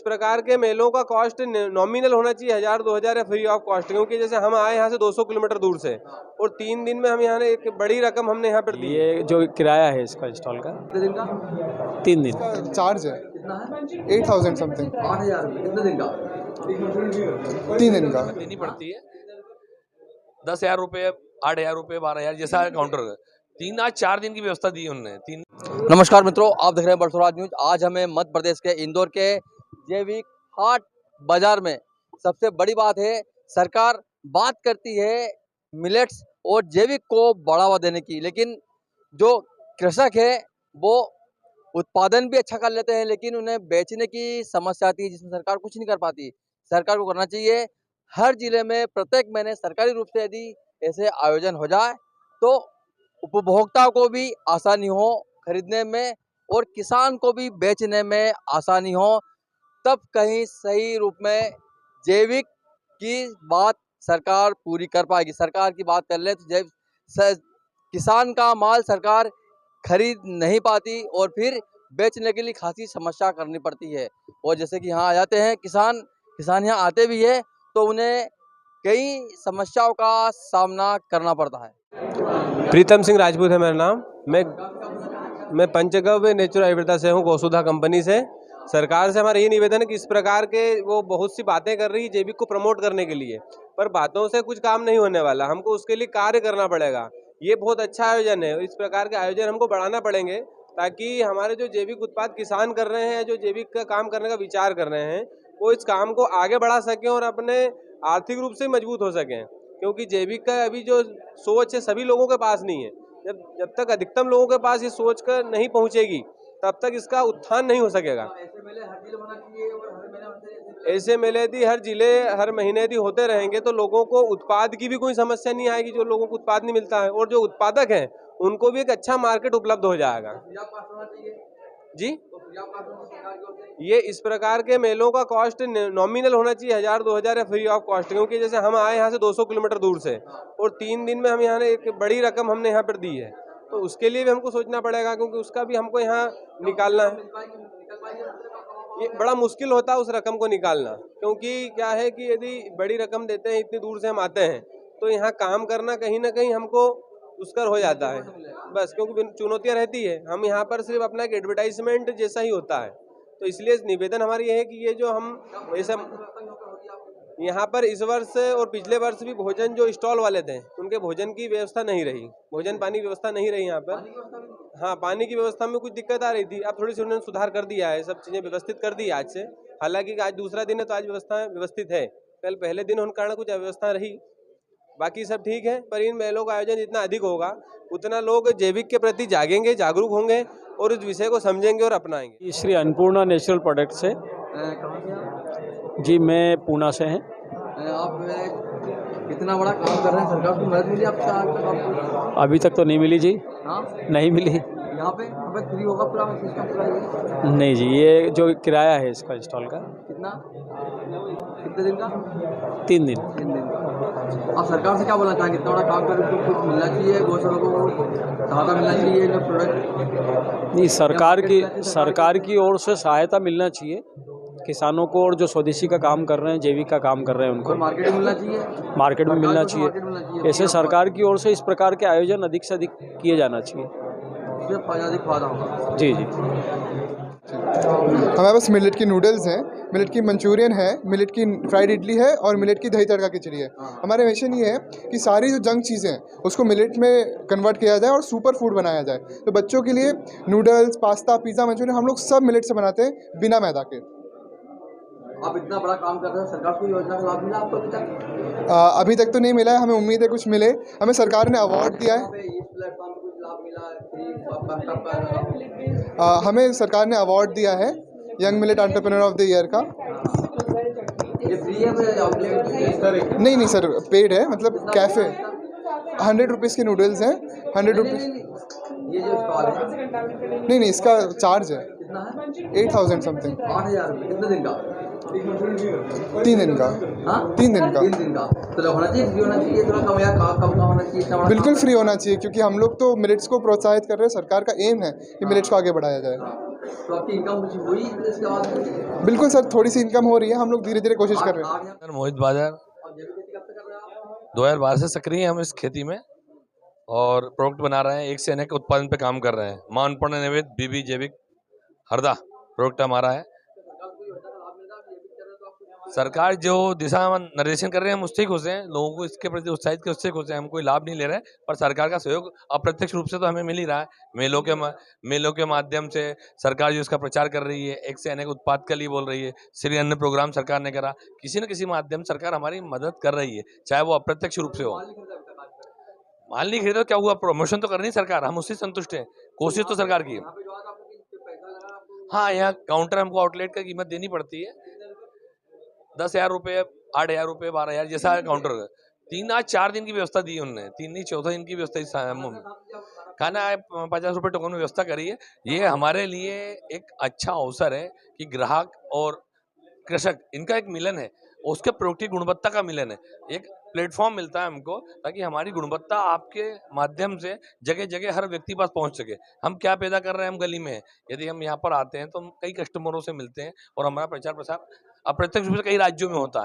प्रकार के मेलों का कॉस्ट नॉमिनल होना चाहिए 1000-2000 या फ्री ऑफ कॉस्ट, क्योंकि जैसे हम आए यहाँ से 200 किलोमीटर दूर से और 3 दिन में हम यहाँ एक बड़ी रकम हमने यहाँ पर दी। ये जो किराया है इसका स्टॉल का कितने दिन का? 3 दिन का चार्ज है कितना है? 8000 समथिंग। 8000 रुपये। कितने दिन का? 3 दिन का देनी पड़ती है 10,000 रुपये, 8,000 रुपये, 12,000 जैसा काउंटर। 3 आज 4 दिन की व्यवस्था दी उन्होंने। 3 नमस्कार मित्रों, आप देख रहे हैं बरसोराज न्यूज। आज हमें मध्य प्रदेश के इंदौर के जैविक हाट बाजार में सबसे बड़ी बात है, सरकार बात करती है मिलेट्स और जैविक को बढ़ावा देने की, लेकिन जो कृषक है वो उत्पादन भी अच्छा कर लेते हैं, लेकिन उन्हें बेचने की समस्या आती है जिसमें सरकार कुछ नहीं कर पाती। सरकार को करना चाहिए हर जिले में प्रत्येक महीने सरकारी रूप से यदि ऐसे आयोजन हो जाए तो उपभोक्ता को भी आसानी हो खरीदने में और किसान को भी बेचने में आसानी हो, तब कहीं सही रूप में जैविक की बात सरकार पूरी कर पाएगी। सरकार की बात कर ले तो किसान का माल सरकार खरीद नहीं पाती और फिर बेचने के लिए खासी समस्या करनी पड़ती है। और जैसे कि यहाँ आ जाते हैं किसान यहाँ आते भी है तो उन्हें कई समस्याओं का सामना करना पड़ता है। प्रीतम सिंह राजपूत है मेरा नाम। मैं पंचगव्य नेचुरल आयुर्वेदा से हूँ, गौसुधा कंपनी से। सरकार से हमारा ये निवेदन है कि इस प्रकार के वो बहुत सी बातें कर रही है जैविक को प्रमोट करने के लिए, पर बातों से कुछ काम नहीं होने वाला, हमको उसके लिए कार्य करना पड़ेगा। ये बहुत अच्छा आयोजन है, इस प्रकार के आयोजन हमको बढ़ाना पड़ेंगे ताकि हमारे जो जैविक उत्पाद किसान कर रहे हैं, जो जैविक का काम करने का विचार कर रहे हैं, वो इस काम को आगे बढ़ा सकें और अपने आर्थिक रूप से मजबूत हो सकें। क्योंकि जैविक का अभी जो सोच है सभी लोगों के पास नहीं है। जब तक अधिकतम लोगों के पास ये सोच कर नहीं पहुंचेगी तब तक इसका उत्थान नहीं हो सकेगा। ऐसे मेले यदि हर जिले हर महीने यदि होते रहेंगे तो लोगों को उत्पाद की भी कोई समस्या नहीं आएगी, जो लोगों को उत्पाद नहीं मिलता है, और जो उत्पादक हैं उनको भी एक अच्छा मार्केट उपलब्ध हो जाएगा। जी, ये इस प्रकार के मेलों का कॉस्ट नॉमिनल होना चाहिए 1000-2000 या फ्री ऑफ कॉस्ट, क्योंकि जैसे हम आए यहाँ से 200 किलोमीटर दूर से और 3 दिन में हम यहाँ एक बड़ी रकम हमने यहाँ पर दी है, तो उसके लिए भी हमको सोचना पड़ेगा, क्योंकि उसका भी हमको यहाँ निकालना है। ये बड़ा मुश्किल होता है उस रकम को निकालना, क्योंकि क्या है कि यदि बड़ी रकम देते हैं, इतनी दूर से हम आते हैं, तो यहाँ काम करना कहीं ना कहीं हमको दुष्कर हो जाता है बस, क्योंकि चुनौतियाँ रहती है। हम यहाँ पर सिर्फ अपना एक एडवर्टाइजमेंट जैसा ही होता है, तो इसलिए निवेदन हमारी ये है कि ये जो हम ऐसा यहाँ पर इस वर्ष और पिछले वर्ष भी भोजन जो स्टॉल वाले थे उनके भोजन की व्यवस्था नहीं रही, भोजन पानी की व्यवस्था नहीं रही यहाँ पर। हाँ, पानी की व्यवस्था में कुछ दिक्कत आ रही थी, अब थोड़ी सी उन्होंने सुधार कर दिया है, सब चीज़ें व्यवस्थित कर दी आज से। हालांकि आज दूसरा दिन है तो आज व्यवस्था व्यवस्थित है, कल पहले दिन होने के कारण कुछ अव्यवस्था रही, बाकी सब ठीक है। पर इन मेलों का आयोजन जितना अधिक होगा उतना लोग जैविक के प्रति जागेंगे, जागरूक होंगे और इस विषय को समझेंगे और अपनाएंगे। श्री अन्नपूर्णा नेचुरल प्रोडक्ट से जी, मैं पूना से हैं। आप कितना बड़ा काम कर रहे हैं, सरकार की मदद मिली आपको? अभी तक तो नहीं मिली जी। हाँ, नहीं मिली। यहाँ पे फ्री होगा पूरा सिस्टम पूरा? नहीं जी, ये जो किराया है इसका स्टॉल का कितना? कितने दिन का? 3 दिन। 3 दिन का। आप सरकार से क्या बोलना चाहेंगे? इतना बड़ा काम कर तो कुछ मिलना चाहिए, गौशाला को सहायता मिलना चाहिए, जो प्रोडक्ट नहीं, सरकार की ओर से सहायता मिलना चाहिए किसानों को, और जो स्वदेशी का काम कर रहे हैं, जैविक का काम कर रहे हैं उनको मार्केट में मिलना चाहिए। मार्केट में मिलना चाहिए। ऐसे सरकार की ओर से इस प्रकार के आयोजन अधिक से अधिक किए जाना चाहिए। फायदा होगा। जी जी। हमारे पास मिलेट की नूडल्स हैं, मिलेट की मंचूरियन है, मिलेट की फ्राइड इडली है और मिलेट की दही तड़का खिचड़ी है। हमारा मिशन ये है कि सारी जो जंक चीज़ें हैं उसको मिलेट में कन्वर्ट किया जाए और सुपर फूड बनाया जाए। तो बच्चों के लिए नूडल्स, पास्ता, पिज़्ज़ा, मंचूरियन हम लोग सब मिलेट से बनाते हैं बिना मैदा के। आप इतना बड़ा काम कर रहे हैं, सरकार की योजना का लाभ मिला आपको अभी तक? अभी तक तो नहीं मिला है, हमें उम्मीद है कुछ मिले। हमें सरकार ने अवार्ड दिया है, हमें सरकार ने अवार्ड दिया है young millet entrepreneur of the year का। ये फ्री है? नहीं सर, पेड है, मतलब कैफ़े। 100 रुपीज़ के नूडल्स हैं, 100 रुपीज़। ये जो स्टॉल है नहीं, इसका चार्ज है कितना है? 8000 समथिंग। 8000 रुपये। कितने दिन का? 3 दिन का। हाँ, 3 दिन का। 3 दिन का तो होना चाहिए, फ्री होना चाहिए, थोड़ा कम या कम का होना चाहिए? बिल्कुल फ्री होना चाहिए, क्योंकि हम लोग तो मिलेट्स को प्रोत्साहित कर रहे हैं। सरकार का एम है कि मिलेट्स को आगे बढ़ाया जाए। तो आपकी इनकम कुछ हुई इसके बाद? बिल्कुल सर, थोड़ी सी इनकम हो रही है, हम लोग धीरे धीरे कोशिश कर रहे हैं। सर मोहित बाजार, और जैविक खेती कब से कर रहे हो आप? 2012 से सक्रिय हैं हम इस खेती में और प्रोडक्ट बना रहे हैं, एक से अनेक उत्पादन पे काम कर रहे हैं। मां अन्नपूर्णा निवेद, बीबी जैविक, हरदा प्रोडक्ट हमारा है। सरकार जो दिशा निर्देशन कर रहे हैं हम उससे खुश हैं, लोगों को इसके प्रति उत्साहित के उससे खुश हैं। हम कोई लाभ नहीं ले रहे हैं, पर सरकार का सहयोग अप्रत्यक्ष रूप से तो हमें मिल ही रहा है। मेलों के माध्यम से सरकार जो इसका प्रचार कर रही है, एक से अनेक उत्पाद के लिए बोल रही है, श्री अन्न प्रोग्राम सरकार ने करा, किसी न किसी माध्यम सरकार हमारी मदद कर रही है, चाहे वो अप्रत्यक्ष रूप से हो। माल नहीं खरीदो क्या हुआ, प्रमोशन तो कर रही सरकार, हम उससे संतुष्ट हैं, कोशिश तो सरकार की है। हाँ, यहाँ काउंटर हमको आउटलेट का कीमत देनी पड़ती है, 10,000 रुपये, 8,000 रुपये, 12,000 जैसा काउंटर। 3-4 दिन की व्यवस्था दी उन्होंने, 3 नहीं 14 दिन की व्यवस्था खाना 50 रुपये टोकन में व्यवस्था करी है। ये हमारे लिए एक अच्छा अवसर है कि ग्राहक और कृषक इनका एक मिलन है, उसके प्रोडक्ट की गुणवत्ता का मिलन है। एक प्लेटफॉर्म मिलता है हमको ताकि हमारी गुणवत्ता आपके माध्यम से जगह जगह हर व्यक्ति पास पहुंच सके। हम क्या पैदा कर रहे हैं, हम गली में हैं, यदि हम यहाँ पर आते हैं तो हम कई कस्टमरों से मिलते हैं और हमारा प्रचार प्रसार अप्रत्यक्ष रूप से कई राज्यों में होता है।